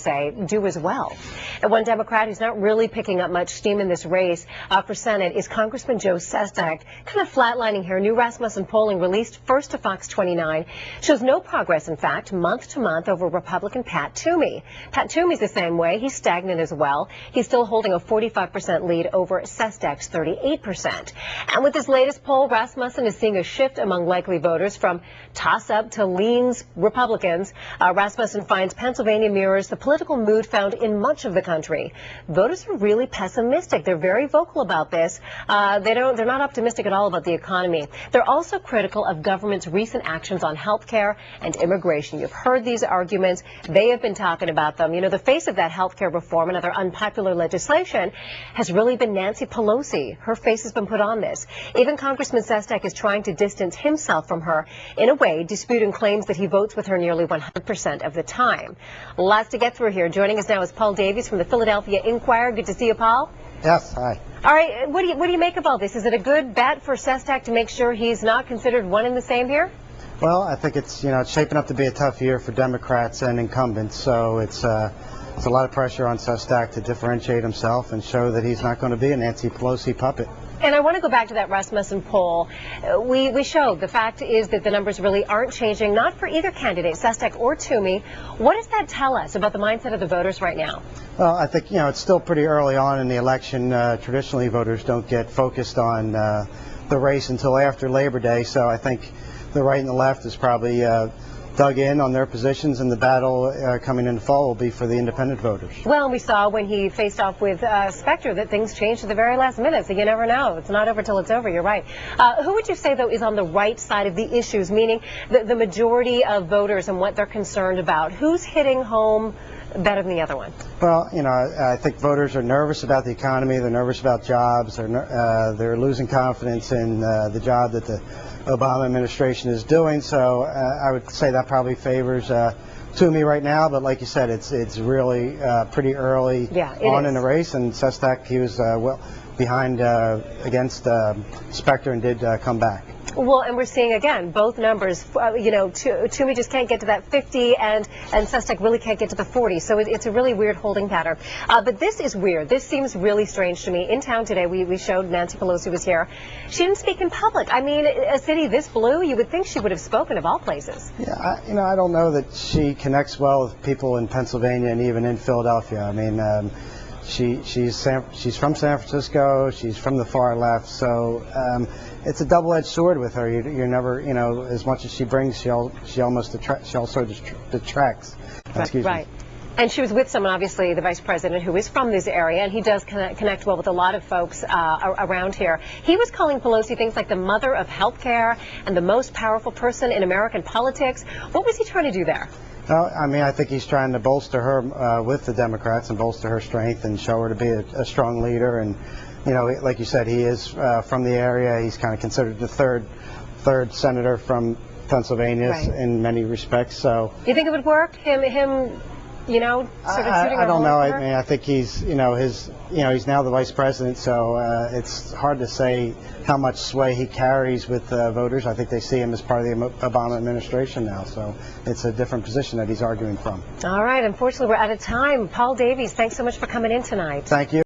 say, do as well. And one Democrat who's not really picking up much steam in this race for Senate is Congressman Joe Sestak. Kind of flatlining here. New Rasmussen polling released first to Fox 29 shows no progress, in fact, month to month over Republican Pat Toomey. Pat Toomey's the same way. He's stagnant as well. He's still holding a 45% lead over Sestak's 38%. And with this latest poll, Rasmussen is seeing a shift among likely voters from toss-up to leans Republicans. Rasmussen finds Pennsylvania mirrors the political mood found in much of the country. Voters are really pessimistic. They're very vocal about this. They're not optimistic at all about the economy. They're also critical of government's recent actions on health care and immigration. You've heard these arguments. They have been talking about them. You know, the face of that health care reform and other unpopular legislation has really been Nancy Pelosi. Her face has been put on this. Even Congressman Sestak is trying to distance himself from her, in a way, disputing claims that he votes with her nearly 100% of the time. Lots to get through here. Joining us now is Paul Davies from the Philadelphia Inquirer. Good to see you, Paul. Yes, hi. All right, what do you make of all this? Is it a good bet for Sestak to make sure he's not considered one and the same here? Well, I think it's shaping up to be a tough year for Democrats and incumbents, so it's a lot of pressure on Sestak to differentiate himself and show that he's not going to be a Nancy Pelosi puppet. And I want to go back to that Rasmussen poll. We showed the fact is that the numbers really aren't changing, not for either candidate, Sestak or Toomey. What does that tell us about the mindset of the voters right now? Well, I think, it's still pretty early on in the election. Traditionally, voters don't get focused on the race until after Labor Day, so I think the right and the left is probably dug in on their positions, and the battle coming in the fall will be for the independent voters. Well, we saw when he faced off with Specter that things changed at the very last minute, so you never know. It's not over till it's over. You're right. Who would you say, though, is on the right side of the issues, meaning the majority of voters and what they're concerned about? Who's hitting home better than the other one? Well, I think voters are nervous about the economy. They're nervous about jobs. They're losing confidence in the job that the Obama administration is doing. So I would say that probably favors Toomey right now. But like you said, it's really pretty early on in the race. And Sestak, he was well behind against Specter and did come back. Well, and we're seeing, again, both numbers, Toomey just can't get to that 50, and Sestak really can't get to the 40, so it's a really weird holding pattern. But this is weird. This seems really strange to me. In town today, we showed Nancy Pelosi was here. She didn't speak in public. I mean, a city this blue, you would think she would have spoken of all places. Yeah, I don't know that she connects well with people in Pennsylvania and even in Philadelphia. I mean, she's from San Francisco. She's from the far left, so it's a double-edged sword with her. You're never, as much as she brings, she also detracts. Excuse me. And she was with someone, obviously, the vice president, who is from this area, and he does connect well with a lot of folks around here. He was calling Pelosi things like the mother of health care and the most powerful person in American politics. What was he trying to do there? Well, I mean, I think he's trying to bolster her with the Democrats and bolster her strength and show her to be a strong leader. And, like you said, he is from the area. He's kind of considered the third senator from Pennsylvania in many respects. So you think it would work? Him, sort of shooting I don't know. I mean, I think he's, he's now the vice president, so it's hard to say how much sway he carries with voters. I think they see him as part of the Obama administration now, so it's a different position that he's arguing from. All right. Unfortunately, we're out of time. Paul Davies, thanks so much for coming in tonight. Thank you.